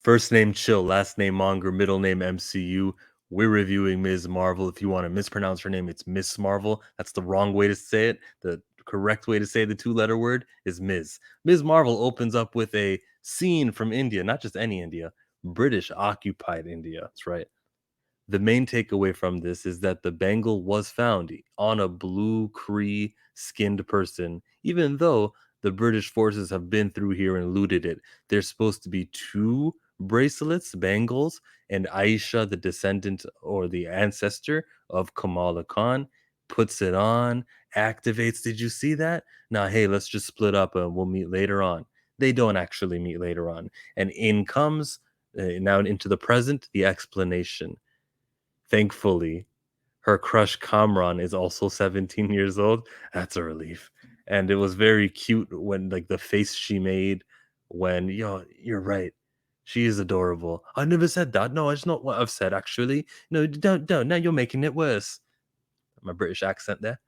First name Chill, last name Monger, middle name MCU. We're reviewing Ms. Marvel. If you want to mispronounce her name, it's Miss Marvel. That's the wrong way to say it. The correct way to say the two-letter word is Ms. Ms. Marvel opens up with a scene from India, not just any India, British occupied India. That's right. The main takeaway from this is that the bangle was found on a blue Cree skinned person, even though the British forces have been through here and looted it. There's supposed to be two bracelets, bangles, and Aisha, the descendant or the ancestor of Kamala Khan, puts it on, activates. Did you see that? Now, hey, let's just split up and we'll meet later on. They don't actually meet later on. And in comes, now into the present, the explanation. Thankfully, her crush Kamran is also 17 years old. That's a relief. And it was very cute when like the face she made when you're right. She is adorable. I never said that. No, it's not what I've said actually. No, don't. Now you're making it worse. My British accent there.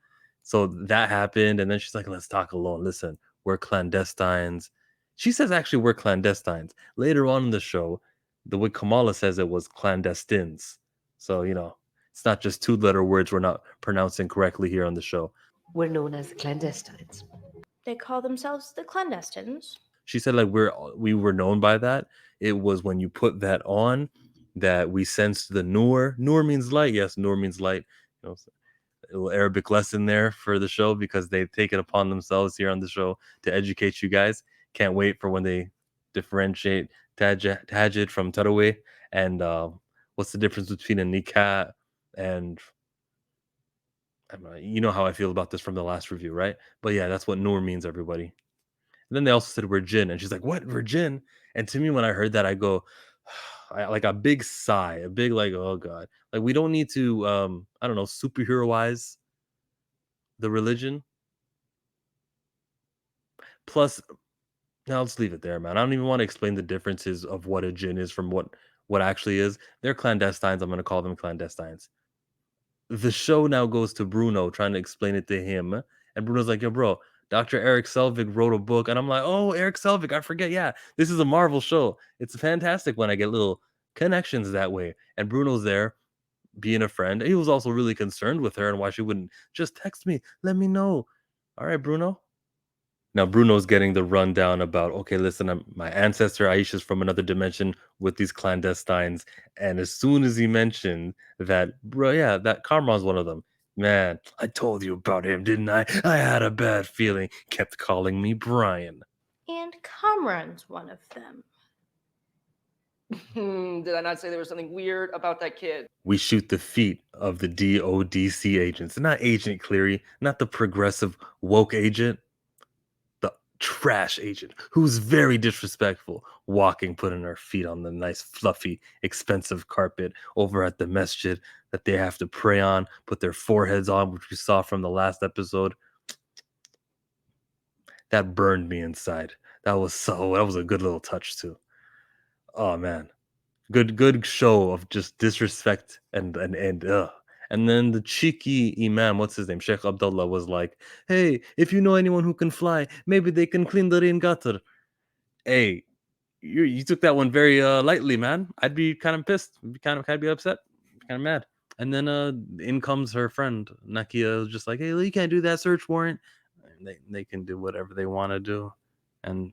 So that happened, and then she's like, "Let's talk alone. Listen, we're clandestines." She says actually we're clandestines. Later on in the show, the way Kamala says it was clandestines. So it's not just two-letter words we're not pronouncing correctly here on the show. We're known as the clandestines. They call themselves the clandestines. She said like we were known by that. It was when you put that on that we sensed the Nur. Nur means light. Yes, Nur means light. You know, a little Arabic lesson there for the show because they've taken upon themselves here on the show to educate you guys. Can't wait for when they differentiate Tajid from Tarawih and what's the difference between a nikah and I don't know, you know how I feel about this from the last review, right? But yeah, that's what Noor means, everybody. And then they also said we're jinn, and she's like, "What? We're jinn?" And to me, when I heard that, I go, like a big sigh, a big like, "Oh God!" Like we don't need to, I don't know, superheroize the religion. Plus, now let's leave it there, man. I don't even want to explain the differences of what a jinn is from what actually is. They're clandestines. I'm going to call them clandestines. The show now goes to Bruno trying to explain it to him, and Bruno's like, "Yo, bro, Dr. Eric Selvig wrote a book," and I'm like, "Oh, Eric Selvig, I forget. Yeah, this is a Marvel show. It's fantastic when I get little connections that way." And Bruno's there being a friend. He was also really concerned with her and why she wouldn't just text me, let me know. All right, Bruno. Now Bruno's getting the rundown about, okay, listen, my ancestor Aisha's from another dimension with these clandestines. And as soon as he mentioned that, bro, yeah, that Kamran's one of them. Man, I told you about him, didn't I? I had a bad feeling. Kept calling me Brian. And Kamran's one of them. Did I not say there was something weird about that kid? We shoot the feet of the DODC agents. Not Agent Cleary, not the progressive woke agent. Trash agent who's very disrespectful, walking, putting her feet on the nice, fluffy, expensive carpet over at the masjid that they have to pray on, put their foreheads on, which we saw from the last episode. That burned me inside. That was a good little touch too. Oh man. Good show of just disrespect and And then the cheeky imam, what's his name, Sheikh Abdullah, was like, "Hey, if you know anyone who can fly, maybe they can clean the rain gutter." Hey, you took that one very lightly, man. I'd be kind of pissed. I'd be upset, kind of mad. And then in comes her friend Nakia, just like, "Hey, you can't do that search warrant." And they can do whatever they want to do, and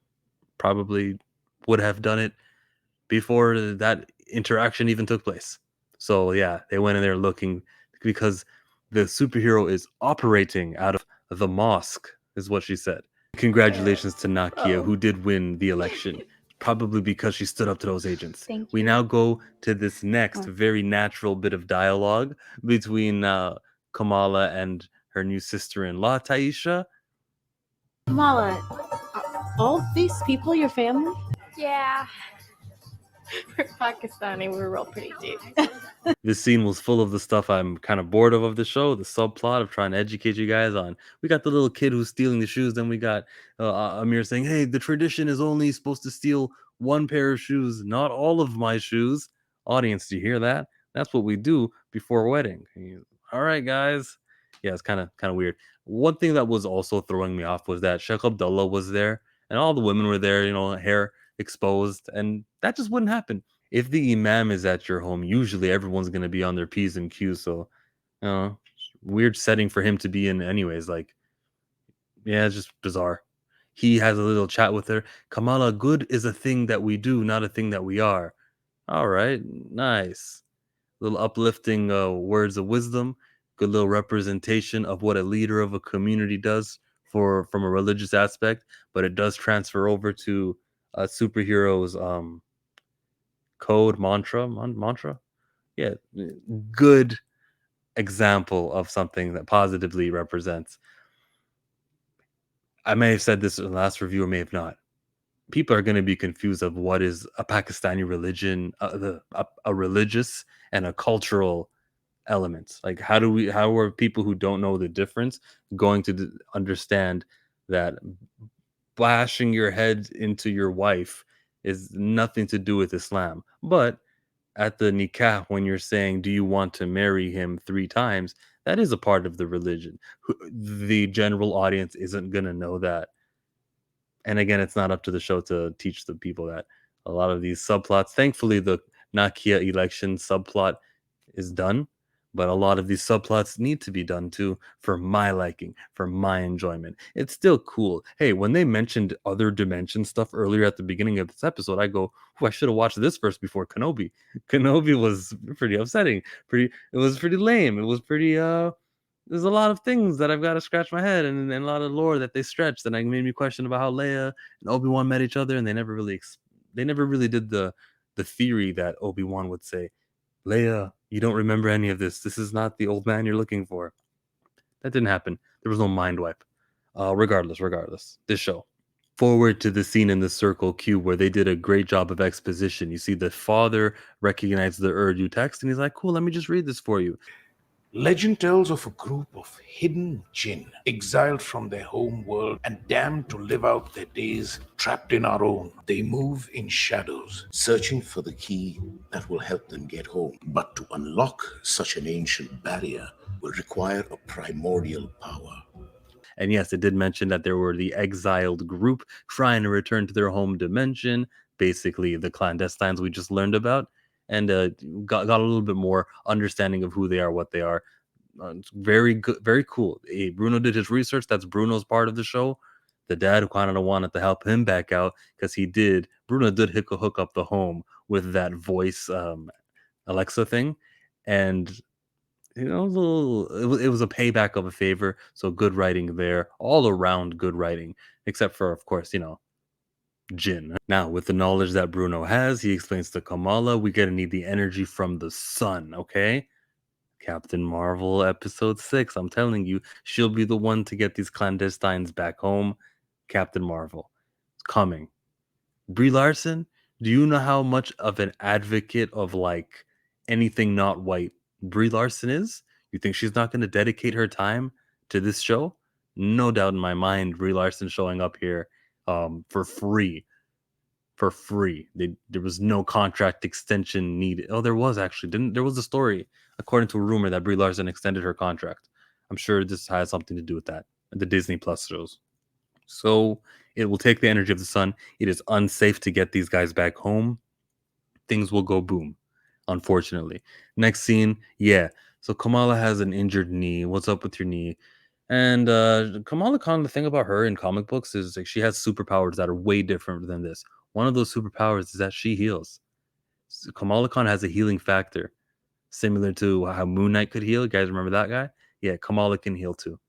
probably would have done it before that interaction even took place. So yeah, they went in there looking because the superhero is operating out of the mosque, is what she said. Congratulations to Nakia, who did win the election, probably because she stood up to those agents. Thank We you. now go to this next very natural bit of dialogue between Kamala and her new sister-in-law, Taisha. Kamala, all these people your family? Yeah. We're Pakistani. We're real pretty dudes. This scene was full of the stuff I'm kind of bored of the show, the subplot of trying to educate you guys on. We got the little kid who's stealing the shoes. Then we got Amir saying, "Hey, the tradition is only supposed to steal one pair of shoes, not all of my shoes." Audience, do you hear that? That's what we do before a wedding. All right, guys. Yeah, it's kind of weird. One thing that was also throwing me off was that Sheikh Abdullah was there, and all the women were there. Hair exposed, and that just wouldn't happen. If the imam is at your home, usually everyone's gonna be on their P's and Q's. So, weird setting for him to be in, anyways. Like, yeah, it's just bizarre. He has a little chat with her. Kamala, good is a thing that we do, not a thing that we are. All right, nice. Little uplifting words of wisdom. Good little representation of what a leader of a community does from a religious aspect, but it does transfer over to a superhero's code mantra. Yeah, good example of something that positively represents. I may have said this in the last review or may have not. People are going to be confused of what is a Pakistani religion, a religious and a cultural element. Like, how are people who don't know the difference going to understand that bashing your head into your wife is nothing to do with Islam? But at the nikah, when you're saying, do you want to marry him 3 times? That is a part of the religion. The general audience isn't going to know that. And again, it's not up to the show to teach the people that. A lot of these subplots, thankfully, the Nakia election subplot is done, but a lot of these subplots need to be done too for my liking, for my enjoyment. It's still cool. Hey, when they mentioned other dimension stuff earlier at the beginning of this episode, I go, I should have watched this first before Kenobi. Kenobi was pretty upsetting. It was pretty lame. It was pretty there's a lot of things that I've got to scratch my head, and a lot of lore that they stretched, and it made me question about how Leia and Obi-Wan met each other, and they never really did the theory that Obi-Wan would say, Leia, you don't remember any of this. This is not the old man you're looking for. That didn't happen. There was no mind wipe. Regardless, this show. Forward to the scene in the Circle Q where they did a great job of exposition. You see the father recognized the Urdu text, and he's like, cool, let me just read this for you. Legend tells of a group of hidden jinn, exiled from their home world and damned to live out their days trapped in our own. They move in shadows, searching for the key that will help them get home. But to unlock such an ancient barrier will require a primordial power. And yes, it did mention that there were the exiled group trying to return to their home dimension, basically the clandestines we just learned about, and got a little bit more understanding of who they are, what they are. It's very good, very cool. Bruno did his research. That's Bruno's part of the show. The dad who kind of wanted to help him back out because Bruno did hook up the home with that voice Alexa thing, and it was a payback of a favor. So good writing there, all around good writing, except for, of course, Jin. Now, with the knowledge that Bruno has, he explains to Kamala, we gotta need the energy from the sun, okay? Captain Marvel episode 6, I'm telling you, she'll be the one to get these clandestines back home. Captain Marvel. It's coming. Brie Larson, do you know how much of an advocate of like anything not white Brie Larson is? You think she's not going to dedicate her time to this show? No doubt in my mind, Brie Larson showing up here for free. For free. There was no contract extension needed. Oh, there was actually. There was a story, according to a rumor, that Brie Larson extended her contract. I'm sure this has something to do with that. The Disney Plus shows. So it will take the energy of the sun. It is unsafe to get these guys back home. Things will go boom, unfortunately. Next scene, yeah. So Kamala has an injured knee. What's up with your knee? And Kamala Khan, the thing about her in comic books is like she has superpowers that are way different than this. One of those superpowers is that she heals. So Kamala Khan has a healing factor, similar to how Moon Knight could heal. You guys remember that guy? Yeah, Kamala can heal too.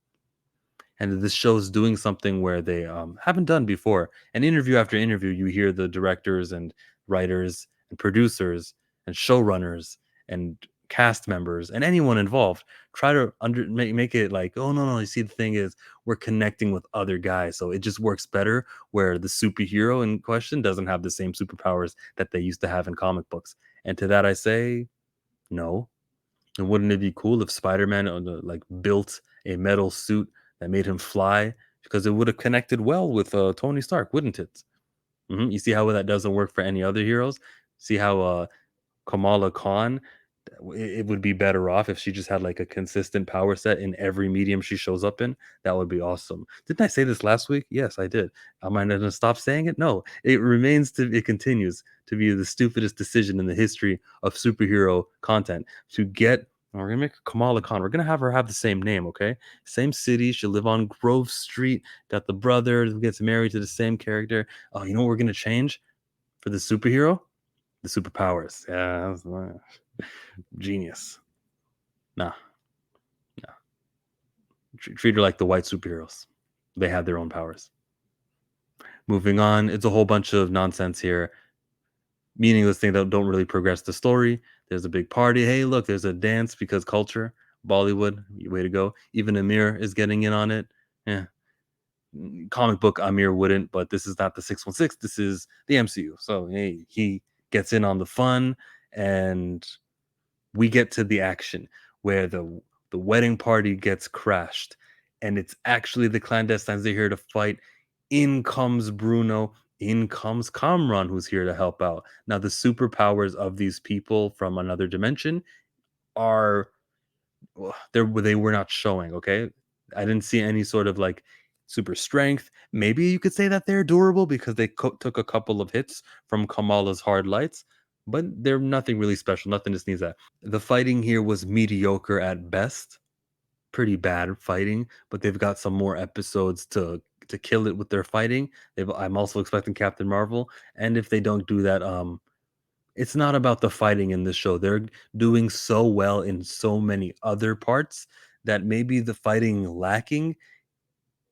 And this show is doing something where they haven't done before. And interview after interview, you hear the directors and writers and producers and showrunners and cast members and anyone involved try to make it like, oh no, you see, the thing is we're connecting with other guys, so it just works better where the superhero in question doesn't have the same superpowers that they used to have in comic books. And to that I say no. And wouldn't it be cool if Spider-Man like built a metal suit that made him fly, because it would have connected well with Tony Stark, wouldn't it? You see how that doesn't work for any other heroes? See how Kamala Khan it would be better off if she just had like a consistent power set in every medium she shows up in. That would be awesome. Didn't I say this last week? Yes, I did. Am I going to stop saying it? No. It continues to be the stupidest decision in the history of superhero content to get. We're gonna make her Kamala Khan. We're gonna have her have the same name, okay? Same city. She'll live on Grove Street. Got the brother who gets married to the same character. Oh, you know what we're gonna change for the superhero? The superpowers. Yeah, genius. Nah, nah. Treat her like the white superheroes. They have their own powers. Moving on, it's a whole bunch of nonsense here. Meaningless things that don't really progress the story. There's a big party. Hey, look, there's a dance because culture. Bollywood, way to go. Even Amir is getting in on it. Yeah. Comic book Amir wouldn't, but this is not the 616. This is the MCU. So hey, he gets in on the fun, and we get to the action where the wedding party gets crashed, and it's actually the clandestines. They're here to fight. In comes Bruno. In comes Kamran, who's here to help out. Now, the superpowers of these people from another dimension are they were not showing. Okay, I didn't see any sort of like super strength. Maybe you could say that they're durable because they took a couple of hits from Kamala's hard lights, but they're nothing really special. Nothing to sneeze at. The fighting here was mediocre at best. Pretty bad fighting, but they've got some more episodes to kill it with their fighting. I'm also expecting Captain Marvel, and if they don't do that, it's not about the fighting in this show. They're doing so well in so many other parts that maybe the fighting lacking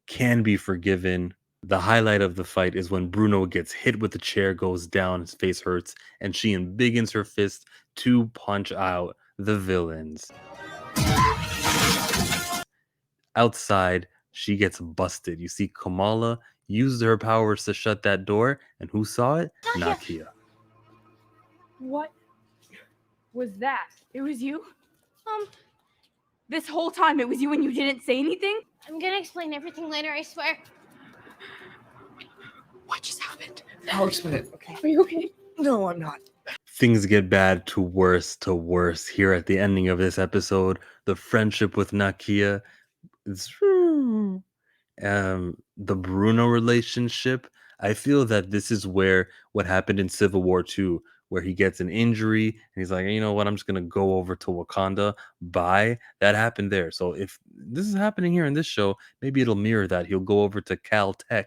can be forgiven. The highlight of the fight is when Bruno gets hit with the chair, goes down, his face hurts, and she embiggens her fist to punch out the villains. Outside, she gets busted. You see Kamala used her powers to shut that door, and who saw it? Nakia. What was that? It was you? This whole time it was you and you didn't say anything? I'm gonna explain everything later, I swear. What just happened? I'll explain it. Okay. Are you okay? No, I'm not. Things get bad to worse here at the ending of this episode. The friendship with Nakia is the Bruno relationship. I feel that this is where what happened in Civil War 2, where he gets an injury and he's like, you know what, I'm just gonna go over to Wakanda. Bye. That happened there. So if this is happening here in this show, maybe it'll mirror that. He'll go over to Caltech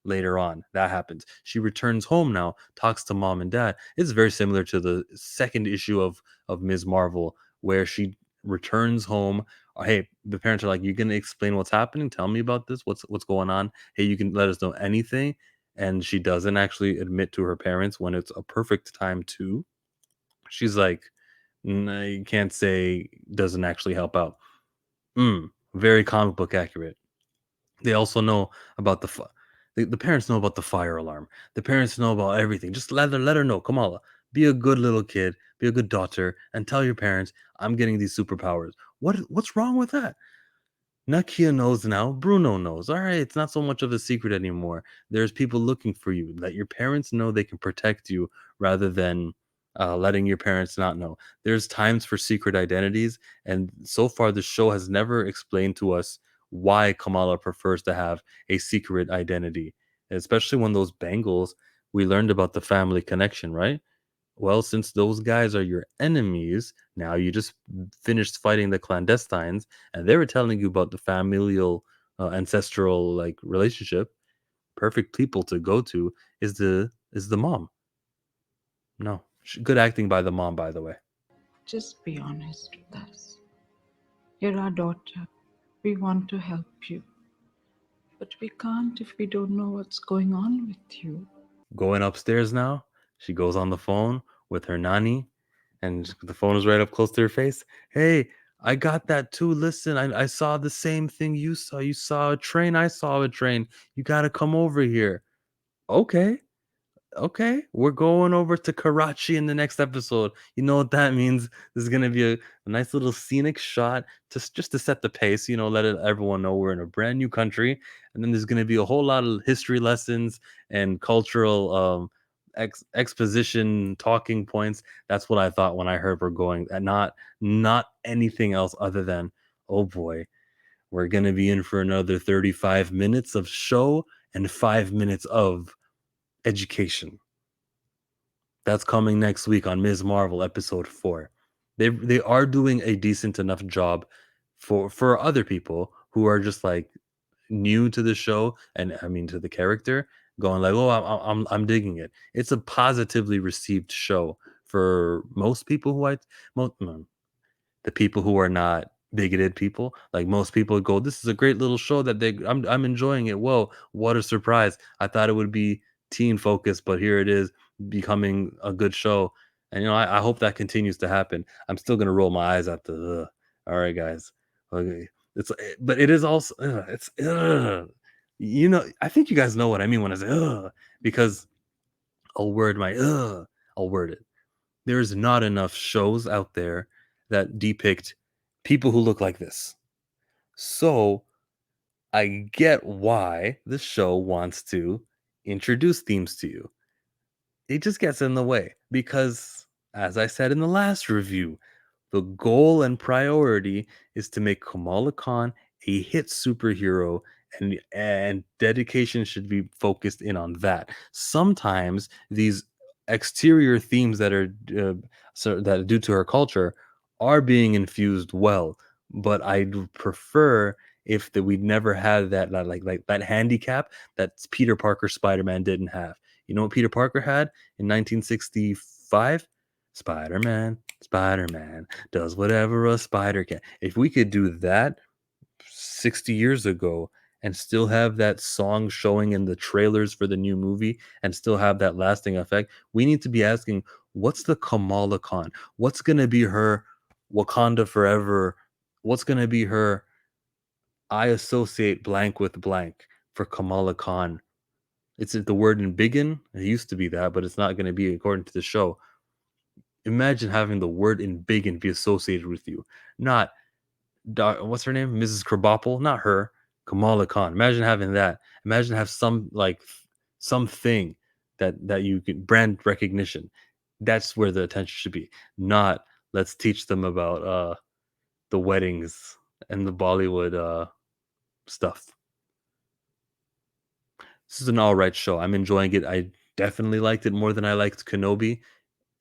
later on. That happens. She returns home now, talks to mom and dad. It's very similar to the second issue of Ms. Marvel, where she returns home. Hey, the parents are like, you gonna explain what's happening? Tell me about this. What's going on? Hey, you can let us know anything. And she doesn't actually admit to her parents when it's a perfect time to. She's like, you can't say doesn't actually help out. Very comic book accurate. They also know about the parents know about the fire alarm. The parents know about everything. Just let her know. Kamala, be a good little kid, be a good daughter, and tell your parents, I'm getting these superpowers. What's wrong with that? Nakia knows now. Bruno knows. All right, it's not so much of a secret anymore. There's people looking for you. Let your parents know they can protect you rather than letting your parents not know. There's times for secret identities, and so far the show has never explained to us why Kamala prefers to have a secret identity, especially when those bangles, we learned about the family connection, right? Well, since those guys are your enemies, now you just finished fighting the clandestines, and they were telling you about the familial, ancestral like relationship. Perfect people to go to is the mom. No, good acting by the mom, by the way. Just be honest with us. You're our daughter. We want to help you. But we can't if we don't know what's going on with you. Going upstairs now, she goes on the phone with her nanny, and the phone is right up close to her face. Hey, I got that too. Listen, I saw the same thing you saw. You saw a train. I saw a train. You got to come over here. Okay. We're going over to Karachi in the next episode. You know what that means? This is going to be a nice little scenic shot just to set the pace, let everyone know we're in a brand new country. And then there's going to be a whole lot of history lessons and cultural exposition talking points. That's what I thought when I heard we're going, and not anything else other than, oh boy, we're going to be in for another 35 minutes of show and 5 minutes of education. That's coming next week on Ms. Marvel episode 4. They are doing a decent enough job for other people who are just like new to the show, and I mean to the character, going like, "Oh, I'm digging it." It's a positively received show for most people the people who are not bigoted people. Like most people go, "This is a great little show that I'm enjoying it. Whoa, what a surprise! I thought it would be teen focused, but here it is becoming a good show." And I hope that continues to happen. I'm still gonna roll my eyes at the. All right, guys. Okay. But it is also it's I think you guys know what I mean when I say because I'll word my I'll word it. There's not enough shows out there that depict people who look like this. So I get why the show wants to introduce themes to you. It just gets in the way because, as I said in the last review, the goal and priority is to make Kamala Khan a hit superhero, and dedication should be focused in on that. Sometimes these exterior themes that are that are due to her culture are being infused well, but I'd prefer if that we'd never had that like that handicap that Peter Parker Spider-Man didn't have. You know what Peter Parker had in 1965? Spider-Man, Spider-Man does whatever a spider can. If we could do that 60 years ago and still have that song showing in the trailers for the new movie and still have that lasting effect, we need to be asking, what's the Kamala Khan? What's going to be her Wakanda forever? What's going to be her I associate blank with blank for Kamala Khan? It's the word in Biggin. It used to be that, but it's not going to be according to the show. Imagine having the word in Biggin be associated with you. Not, what's her name? Mrs. Krabappel? Not her. Kamala Khan. Imagine having that. Imagine have something that you can brand recognition. That's where the attention should be. Not let's teach them about the weddings and the Bollywood stuff. This is an all right show. I'm enjoying it. I definitely liked it more than I liked Kenobi.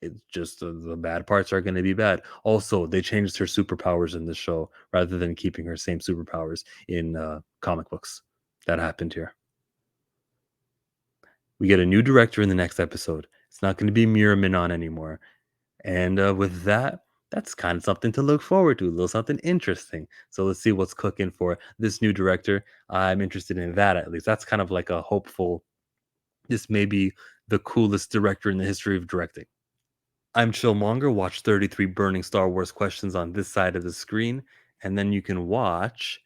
It's just the bad parts are going to be bad. Also, they changed her superpowers in the show rather than keeping her same superpowers in comic books. That happened here. We get a new director in the next episode. It's not going to be Mira Minon anymore. And with that, that's kind of something to look forward to, a little something interesting. So let's see what's cooking for this new director. I'm interested in that at least. That's kind of like a hopeful, this may be the coolest director in the history of directing. I'm Chillmonger. Watch 33 burning Star Wars questions on this side of the screen, and then you can watch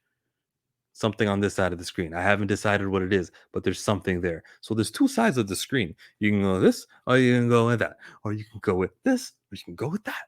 something on this side of the screen. I haven't decided what it is, but there's something there. So there's two sides of the screen. You can go this, or you can go with that, or you can go with this, or you can go with that.